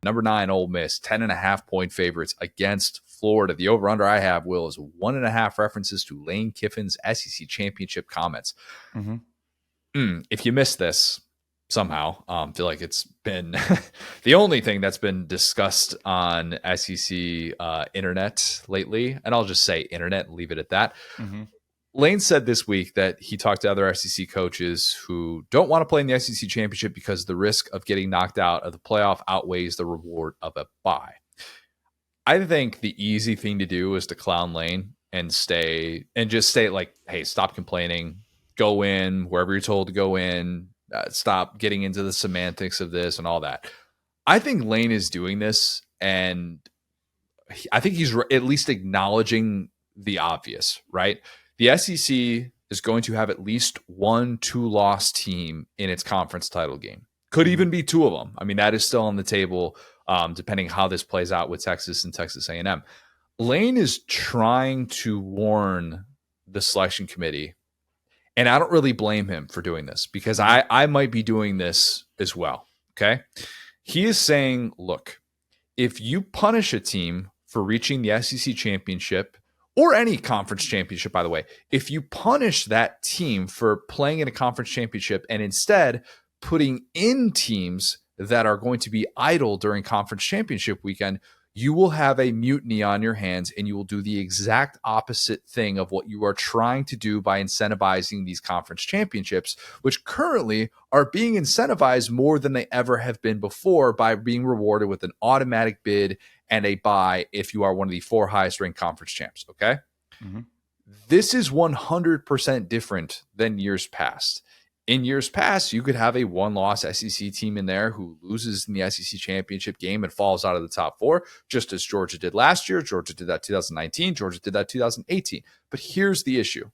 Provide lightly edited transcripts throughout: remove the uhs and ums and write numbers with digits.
Number 9, Ole Miss, 10.5-point favorites against Florida. The over-under I have, Will, is 1.5 references to Lane Kiffin's SEC championship comments. If you missed this somehow, feel like it's been the only thing that's been discussed on SEC internet lately, and I'll just say internet and leave it at that. Lane said this week that he talked to other SEC coaches who don't want to play in the SEC championship because the risk of getting knocked out of the playoff outweighs the reward of a bye. I think the easy thing to do is to clown Lane and just say like, hey, stop complaining, go in wherever you're told to go in, stop getting into the semantics of this and all that. I think Lane is doing this, and I think he's at least acknowledging the obvious, right? The SEC is going to have at least 1 2-loss team in its conference title game. Could even be 2 of them. I mean, that is still on the table, depending how this plays out with Texas and Texas A&M. Lane is trying to warn the selection committee, and I don't really blame him for doing this because I might be doing this as well, okay? He is saying, look, if you punish a team for reaching the SEC championship or any conference championship, by the way, if you punish that team for playing in a conference championship and instead putting in teams that are going to be idle during conference championship weekend, you will have a mutiny on your hands and you will do the exact opposite thing of what you are trying to do by incentivizing these conference championships, which currently are being incentivized more than they ever have been before by being rewarded with an automatic bid and a bye if you are one of the 4 highest ranked conference champs. Okay. This is 100% different than years past. In years past, you could have a 1-loss SEC team in there who loses in the SEC championship game and falls out of the top 4, just as Georgia did last year. Georgia did that 2019. Georgia did that 2018. But here's the issue.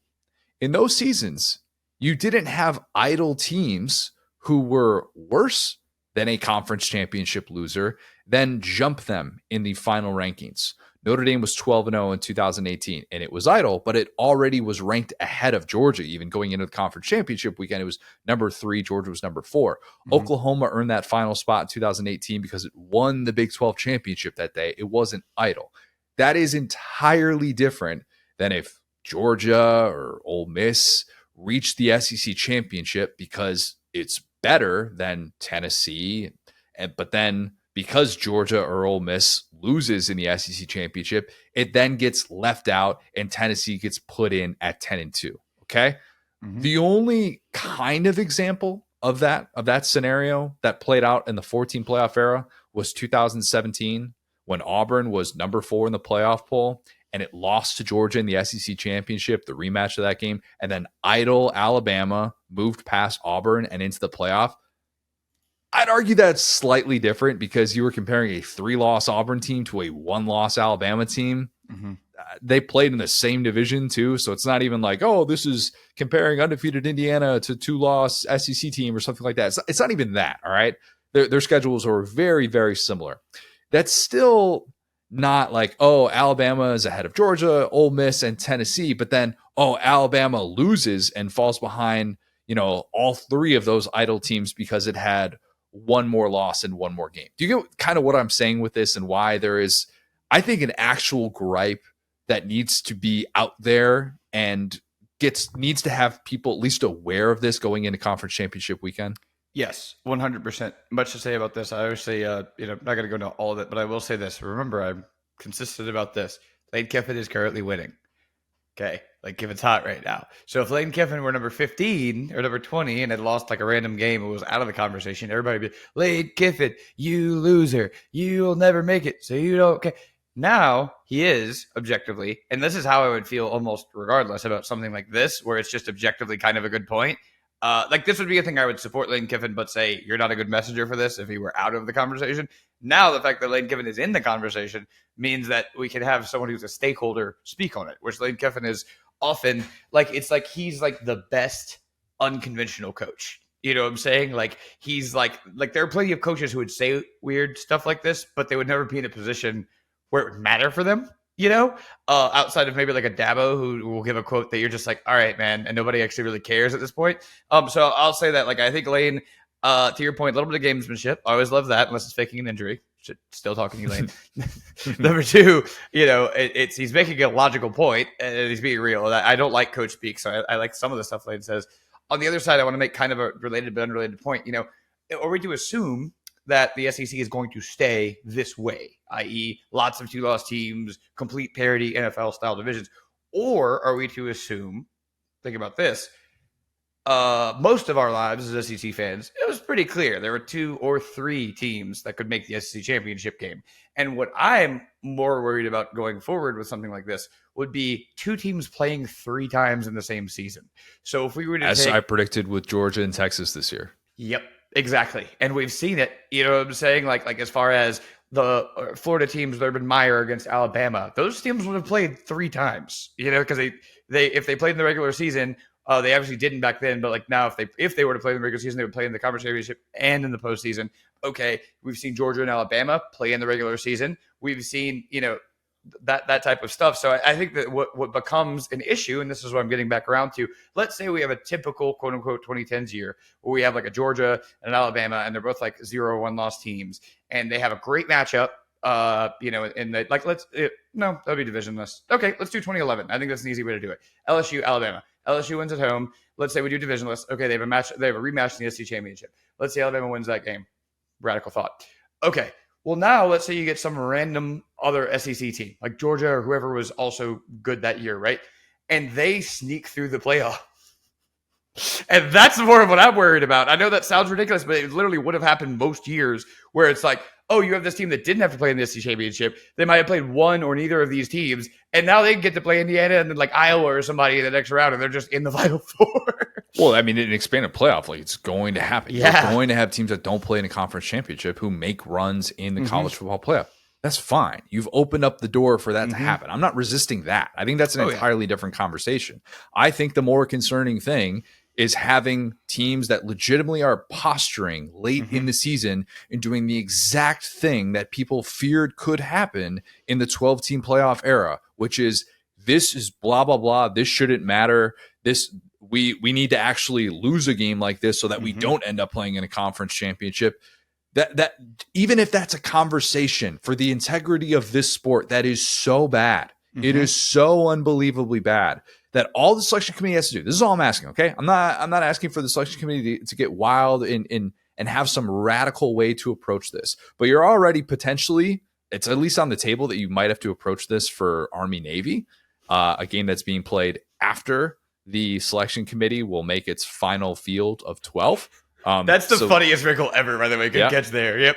In those seasons, you didn't have idle teams who were worse than a conference championship loser, then jump them in the final rankings. Notre Dame was 12-0 in 2018, and it was idle, but it already was ranked ahead of Georgia, even going into the conference championship weekend. It was number 3. Georgia was number 4. Oklahoma earned that final spot in 2018 because it won the Big 12 championship that day. It wasn't idle. That is entirely different than if Georgia or Ole Miss reached the SEC championship because it's better than Tennessee, but then because Georgia or Ole Miss loses in the SEC championship, it then gets left out and Tennessee gets put in at 10-2. Okay. The only kind of example of that scenario that played out in the 14 playoff era was 2017 when Auburn was number 4 in the playoff poll and it lost to Georgia in the SEC championship, the rematch of that game. And then idle Alabama moved past Auburn and into the playoff. I'd argue that's slightly different because you were comparing a 3-loss Auburn team to a 1-loss Alabama team. They played in the same division too. So it's not even like, oh, this is comparing undefeated Indiana to 2-loss SEC team or something like that. It's not even that. All right. Their schedules are very, very similar. That's still not like, oh, Alabama is ahead of Georgia, Ole Miss, and Tennessee. But then, oh, Alabama loses and falls behind, all 3 of those idle teams because it had 1 more loss and 1 more game. Do you get kind of what I'm saying with this and why there is, I think, an actual gripe that needs to be out there and needs to have people at least aware of this going into conference championship weekend? Yes, 100%. Much to say about this. I obviously, I'm not going to go into all of it, but I will say this. Remember, I'm consistent about this. Lane Kiffin is currently winning. Okay, Kiffin's hot right now. So if Lane Kiffin were number 15 or number 20 and had lost like a random game and was out of the conversation, everybody would be, Lane Kiffin, you loser. You'll never make it, so you don't care. Now he is objectively, and this is how I would feel almost regardless about something like this, where it's just objectively kind of a good point. This would be a thing I would support Lane Kiffin, but say you're not a good messenger for this if he were out of the conversation. Now the fact that Lane Kiffin is in the conversation means that we can have someone who's a stakeholder speak on it, which Lane Kiffin is often it's like he's like the best unconventional coach. You know what I'm saying? He's like there are plenty of coaches who would say weird stuff like this, but they would never be in a position where it would matter for them. Outside of maybe like a Dabo who will give a quote that you're just like, all right, man, and nobody actually really cares at this point. So I'll say that, I think Lane, to your point, a little bit of gamesmanship. I always love that, unless it's faking an injury. Still talking to you, Lane. Number two, he's making a logical point and he's being real. I don't like coach speak, so I like some of the stuff Lane says. On the other side, I want to make kind of a related but unrelated point. Are we to assume that the SEC is going to stay this way, i.e., lots of 2-loss teams, complete parity NFL style divisions, or are we to assume? Think about this. Most of our lives as SEC fans, it was pretty clear there were 2 or 3 teams that could make the SEC championship game. And what I'm more worried about going forward with something like this would be 2 teams playing 3 times in the same season. So if we were to I predicted with Georgia and Texas this year. Yep, exactly. And we've seen it, you know what I'm saying? Like as far as the Florida teams, Urban Meyer against Alabama, those teams would have played 3 times, because they if they played in the regular season, they obviously didn't back then, but like now, if they were to play in the regular season, they would play in the conference championship and in the postseason. Okay, we've seen Georgia and Alabama play in the regular season. We've seen that type of stuff. So I think that what becomes an issue, and this is what I'm getting back around to. Let's say we have a typical quote unquote 2010s year where we have like a Georgia and an Alabama, and they're both like 0-1 loss teams, and they have a great matchup. And no, that'd be divisionless. Okay, let's do 2011. I think that's an easy way to do it. LSU, Alabama. LSU wins at home. Let's say we do divisionless. Okay, they have a rematch in the SEC championship. Let's say Alabama wins that game. Radical thought. Okay, well now let's say you get some random other SEC team like Georgia or whoever was also good that year, right? And they sneak through the playoff. And that's more of what I'm worried about. I know that sounds ridiculous, but it literally would have happened most years where it's like, oh, you have this team that didn't have to play in the SEC championship. They might have played one or neither of these teams, and now they get to play Indiana and then like Iowa or somebody in the next round, and they're just in the Final Four. Well, I mean, in an expanded playoff, like it's going to happen. Yeah. You're going to have teams that don't play in a conference championship who make runs in the college football playoff. That's fine. You've opened up the door for that to happen. I'm not resisting that. I think that's an entirely different conversation. I think the more concerning thing is having teams that legitimately are posturing late in the season and doing the exact thing that people feared could happen in the 12-team playoff era, which is this is blah, blah, blah. This shouldn't matter. We need to actually lose a game like this so that we don't end up playing in a conference championship. That even if that's a conversation for the integrity of this sport, that is so bad. It is so unbelievably bad that all the selection committee has to do. This is all I'm asking. Okay, I'm not asking for the selection committee to get wild and have some radical way to approach this. But you're already potentially, it's at least on the table that you might have to approach this for Army Navy, a game that's being played after the selection committee will make its final field of 12. That's the funniest wrinkle ever, by the way. Good catch there. Yep.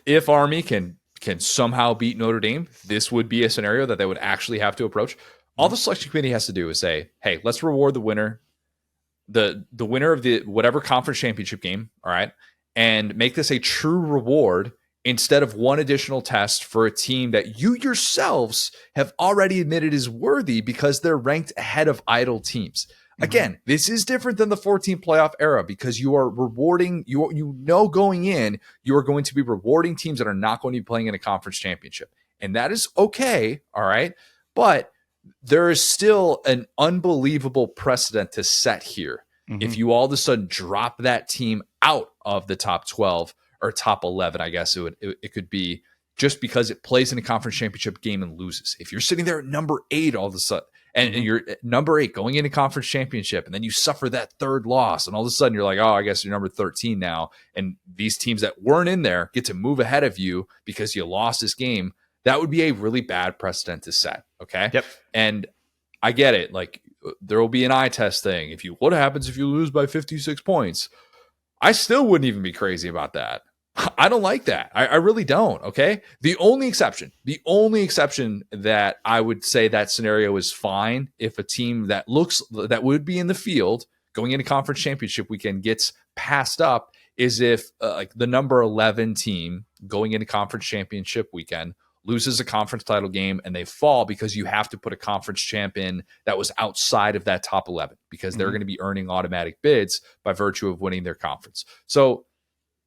If Army can somehow beat Notre Dame, this would be a scenario that they would actually have to approach. All the selection committee has to do is say, hey, let's reward the winner, the winner of the whatever conference championship game, all right, and make this a true reward instead of one additional test for a team that you yourselves have already admitted is worthy because they're ranked ahead of idle teams. Again, this is different than the 14 playoff era because you are rewarding, going in, you are going to be rewarding teams that are not going to be playing in a conference championship. And that is okay, all right? But there is still an unbelievable precedent to set here. If you all of a sudden drop that team out of the top 12 or top 11, I guess it could be just because it plays in a conference championship game and loses. If you're sitting there at number 8 all of a sudden, and you're at number 8 going into conference championship, and then you suffer that third loss, and all of a sudden you're like, oh, I guess you're number 13 now, and these teams that weren't in there get to move ahead of you because you lost this game, that would be a really bad precedent to set, okay? Yep. And I get it. Like, there will be an eye test thing. What happens if you lose by 56 points? I still wouldn't even be crazy about that. I don't like that. I really don't. Okay. The only exception that I would say that scenario is fine if a team that would be in the field going into conference championship weekend gets passed up is if like the number 11 team going into conference championship weekend loses a conference title game and they fall because you have to put a conference champ in that was outside of that top 11 because they're going to be earning automatic bids by virtue of winning their conference. So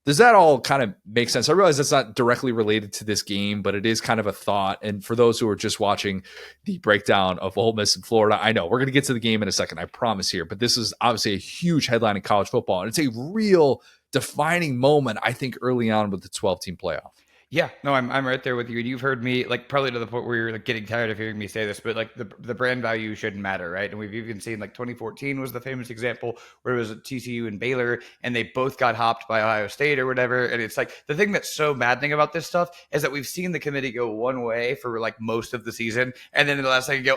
does that all kind of make sense? I realize that's not directly related to this game, but it is kind of a thought. And for those who are just watching the breakdown of Ole Miss and Florida, I know we're going to get to the game in a second, I promise here. But this is obviously a huge headline in college football. And it's a real defining moment, I think, early on with the 12-team playoff. Yeah, no, I'm right there with you. And you've heard me, like, probably to the point where you're like getting tired of hearing me say this, but like the brand value shouldn't matter, right? And we've even seen like 2014 was the famous example where it was TCU and Baylor, and they both got hopped by Ohio State or whatever. And it's like the thing that's so maddening about this stuff is that we've seen the committee go one way for like most of the season, and then in the last second go,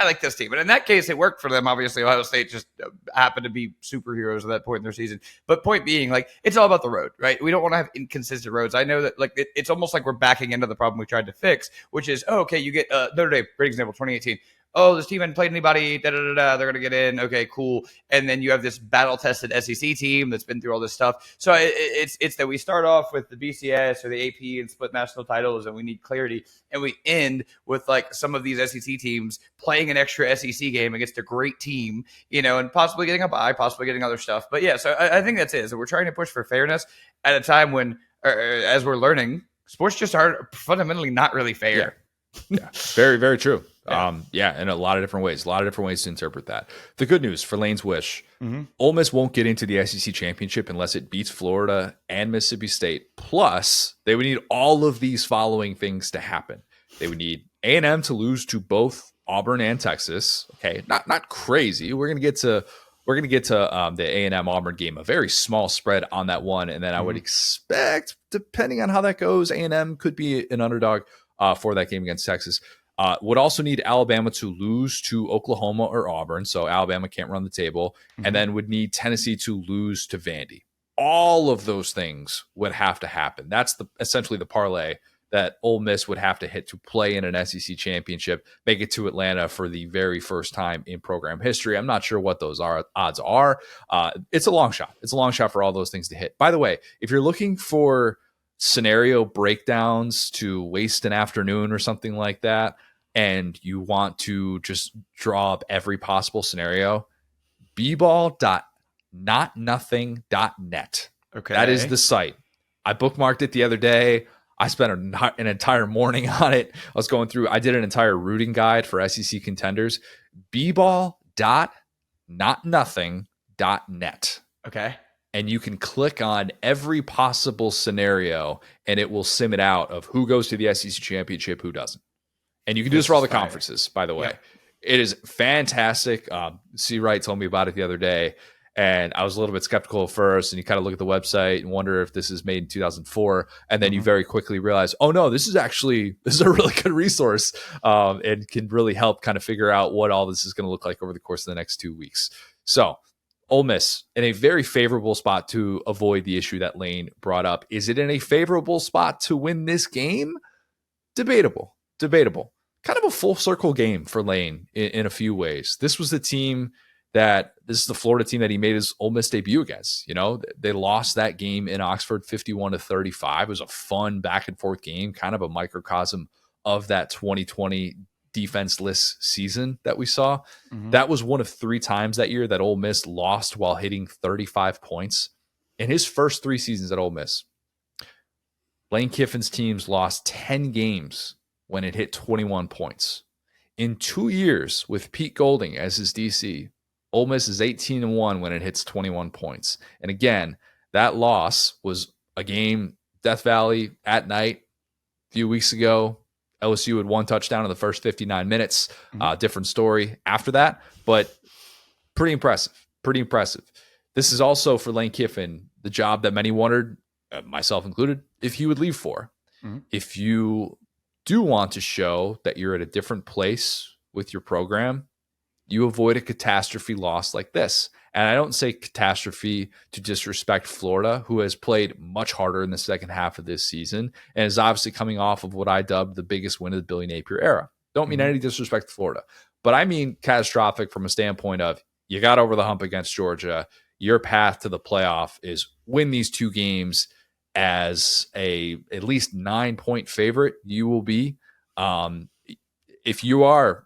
like this team. And in that case, it worked for them. Obviously, Ohio State just happened to be superheroes at that point in their season. But point being, like, it's all about the road, right? We don't want to have inconsistent roads. I know that, like, it's almost like we're backing into the problem we tried to fix, which is, oh, okay, you get Notre Dame, great example, 2018. Oh, this team hadn't played anybody. Da, da, da, da, they're going to get in. Okay, cool. And then you have this battle-tested SEC team that's been through all this stuff. So it's that we start off with the BCS or the AP and split national titles, and we need clarity. And we end with like some of these SEC teams playing an extra SEC game against a great team, and possibly getting a bye, possibly getting other stuff. But yeah, so I think that's it. So we're trying to push for fairness at a time when, as we're learning, sports just are fundamentally not really fair. Yeah. Very, very true. Yeah. In a lot of different ways. A lot of different ways to interpret that. The good news for Lane's wish, Ole Miss won't get into the SEC championship unless it beats Florida and Mississippi State. Plus, they would need all of these following things to happen. They would need A&M to lose to both Auburn and Texas. Okay, not crazy. We're gonna get to the A&M Auburn game, a very small spread on that one, and then I would expect, depending on how that goes, A&M could be an underdog for that game against Texas. Would also need Alabama to lose to Oklahoma or Auburn, so Alabama can't run the table, and then would need Tennessee to lose to Vandy. All of those things would have to happen. That's essentially the parlay that Ole Miss would have to hit to play in an SEC championship, make it to Atlanta for the very first time in program history. I'm not sure what those odds are. It's a long shot. It's a long shot for all those things to hit. By the way, if you're looking for scenario breakdowns to waste an afternoon or something like that, and you want to just draw up every possible scenario, bball.notnothing.net. Okay. That is the site. I bookmarked it the other day. I spent an entire morning on it. I did an entire rooting guide for SEC contenders. bball.notnothing.net. Okay. And you can click on every possible scenario, and it will sim it out of who goes to the SEC championship, who doesn't. And you can do this for all the conferences, by the way. Yep. It is fantastic. C. Wright told me about it the other day, and I was a little bit skeptical at first. And you kind of look at the website and wonder if this is made in 2004. And then you very quickly realize, oh, no, this is a really good resource and can really help kind of figure out what all this is going to look like over the course of the next 2 weeks. So Ole Miss in a very favorable spot to avoid the issue that Lane brought up. Is it in a favorable spot to win this game? Debatable. Kind of a full circle game for Lane in a few ways. This is the Florida team that he made his Ole Miss debut against. They lost that game in Oxford 51-35. It was a fun back and forth game, kind of a microcosm of that 2020 defenseless season that we saw. That was one of 3 times that year that Ole Miss lost while hitting 35 points. In his first 3 seasons at Ole Miss, Lane Kiffin's teams lost 10 games when it hit 21 points. In 2 years with Pete Golding as his DC, Ole Miss is 18-1 when it hits 21 points. And again, that loss was a game, Death Valley at night a few weeks ago. LSU had 1 touchdown in the first 59 minutes. Different story after that, but pretty impressive. This is also for Lane Kiffin, the job that many wondered, myself included, if he would leave for. If you do want to show that you're at a different place with your program, you avoid a catastrophe loss like this. And I don't say catastrophe to disrespect Florida, who has played much harder in the second half of this season and is obviously coming off of what I dubbed the biggest win of the Billy Napier era. Don't mean any disrespect to Florida, but I mean catastrophic from a standpoint of you got over the hump against Georgia. Your path to the playoff is win these 2 games as at least 9-point favorite. You will be, if you are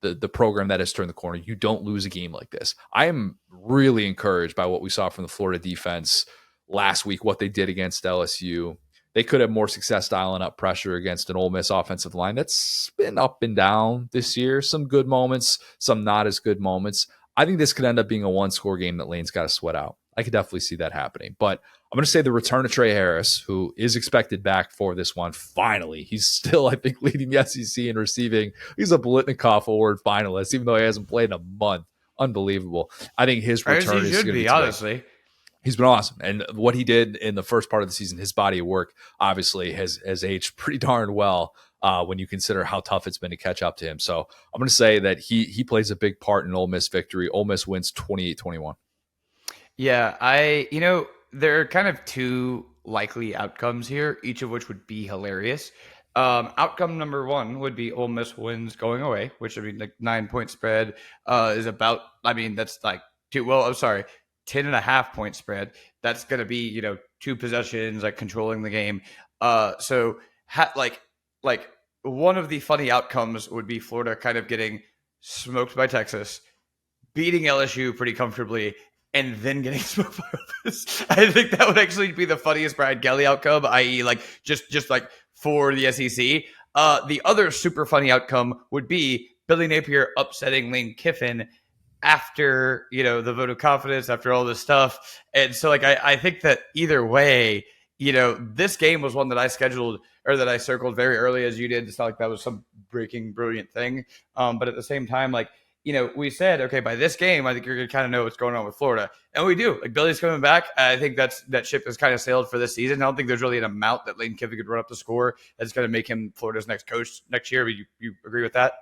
the program that has turned the corner, you don't lose a game like this. I am really encouraged by what we saw from the Florida defense last week, what they did against LSU. They could have more success dialing up pressure against an Ole Miss offensive line that's been up and down this year. Some good moments, some not as good moments. I think this could end up being a 1-score game that Lane's got to sweat out. I could definitely see that happening. But I'm going to say the return of Trey Harris, who is expected back for this one. Finally, he's still, I think, leading the SEC in receiving. He's a Biletnikoff Award finalist, even though he hasn't played in a month. Unbelievable. I think his return is going to be honestly. He's been awesome. And what he did in the first part of the season, his body of work obviously has aged pretty darn well when you consider how tough it's been to catch up to him. So I'm going to say that he plays a big part in Ole Miss victory. Ole Miss wins 28-21. Yeah, there are kind of two likely outcomes here, each of which would be hilarious. Outcome number one would be Ole Miss wins going away, which I mean, like 9-point spread is about. I mean, that's like 10.5 point spread. That's going to be 2 possessions, like controlling the game. Like one of the funny outcomes would be Florida kind of getting smoked by Texas, beating LSU pretty comfortably, and then getting smoked by Ole Miss. I think that would actually be the funniest Brian Kelly outcome, i.e. like just like for the SEC. The other super funny outcome would be Billy Napier upsetting Lane Kiffin after the vote of confidence, after all this stuff. And so like I think that either way, this game was one that I scheduled or that I circled very early as you did. It's not like that was some breaking brilliant thing. But at the same time, like, we said, okay, by this game, I think you're going to kind of know what's going on with Florida. And we do. Like, Billy's coming back. I think that ship has kind of sailed for this season. I don't think there's really an amount that Lane Kiffin could run up the score that's going to make him Florida's next coach next year. But you agree with that?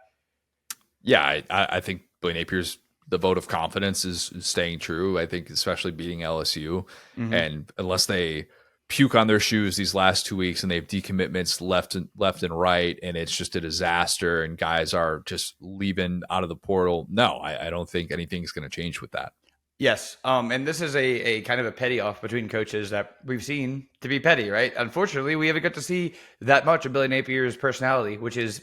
Yeah, I think Billy Napier's the vote of confidence is staying true. I think especially beating LSU. Mm-hmm. And unless they puke on their shoes these last 2 weeks and they have decommitments left and right, and it's just a disaster and guys are just leaving out of the portal. No, I don't think anything's going to change with that. Yes. And this is a kind of a petty off between coaches that we've seen to be petty, right? Unfortunately, we haven't got to see that much of Billy Napier's personality, which is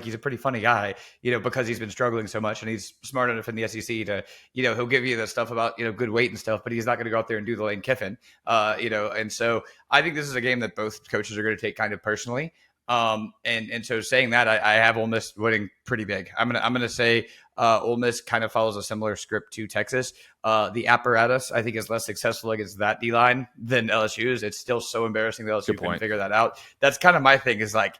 he's a pretty funny guy, because he's been struggling so much and he's smart enough in the SEC to, he'll give you the stuff about, good weight and stuff, but he's not going to go out there and do the Lane Kiffin, and so I think this is a game that both coaches are going to take kind of personally. And so saying that, I have Ole Miss winning pretty big. I'm gonna say Ole Miss kind of follows a similar script to Texas. The apparatus, I think, is less successful against that D-line than LSU's. It's still so embarrassing that LSU couldn't figure that out. That's kind of my thing, is like,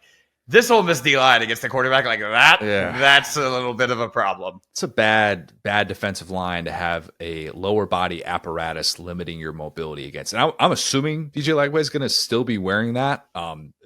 this Ole Miss D-line against the quarterback like that, that's a little bit of a problem. It's a bad defensive line to have a lower body apparatus limiting your mobility against. And I'm assuming DJ Lagway is going to still be wearing that.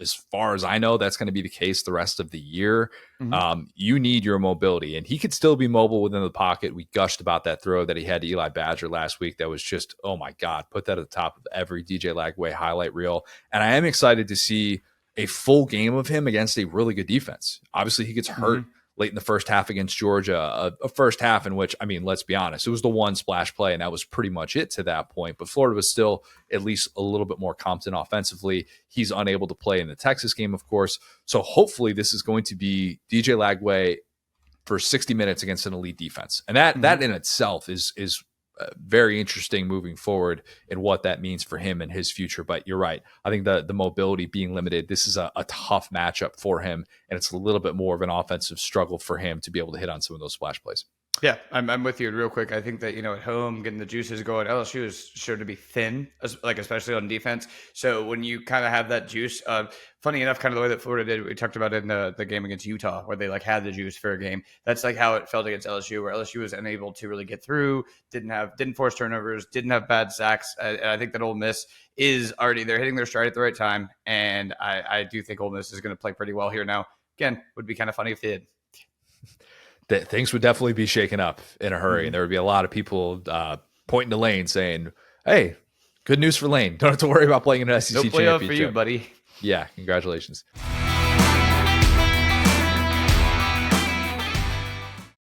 As far as I know, that's going to be the case the rest of the year. Mm-hmm. You need your mobility, and he could still be mobile within the pocket. We gushed about that throw that he had to Eli Badger last week. That was just, oh my God, put that at the top of every DJ Lagway highlight reel. And I am excited to see a full game of him against a really good defense. Obviously, he gets hurt late in the first half against Georgia, a first half in which, I mean, let's be honest, it was the one splash play, and that was pretty much it to that point. But Florida was still at least a little bit more competent offensively. He's unable to play in the Texas game, of course. So hopefully this is going to be DJ Lagway for 60 minutes against an elite defense. And that in itself is very interesting moving forward in what that means for him and his future. But you're right. I think the mobility being limited, this is a tough matchup for him, and it's a little bit more of an offensive struggle for him to be able to hit on some of those splash plays. Yeah, I'm with you real quick. I think that, at home, getting the juices going, LSU is sure to be thin, like especially on defense. So when you kind of have that juice, funny enough, kind of the way that Florida did, we talked about it in the game against Utah, where they like had the juice for a game. That's like how it felt against LSU, where LSU was unable to really get through, didn't force turnovers, didn't have bad sacks. And I think that Ole Miss is already, they're hitting their stride at the right time. And I do think Ole Miss is going to play pretty well here now. Again, would be kind of funny if they did. That things would definitely be shaken up in a hurry. And there would be a lot of people pointing to Lane saying, hey, good news for Lane. Don't have to worry about playing in an SEC championship. No playoff for you, buddy. Yeah, congratulations.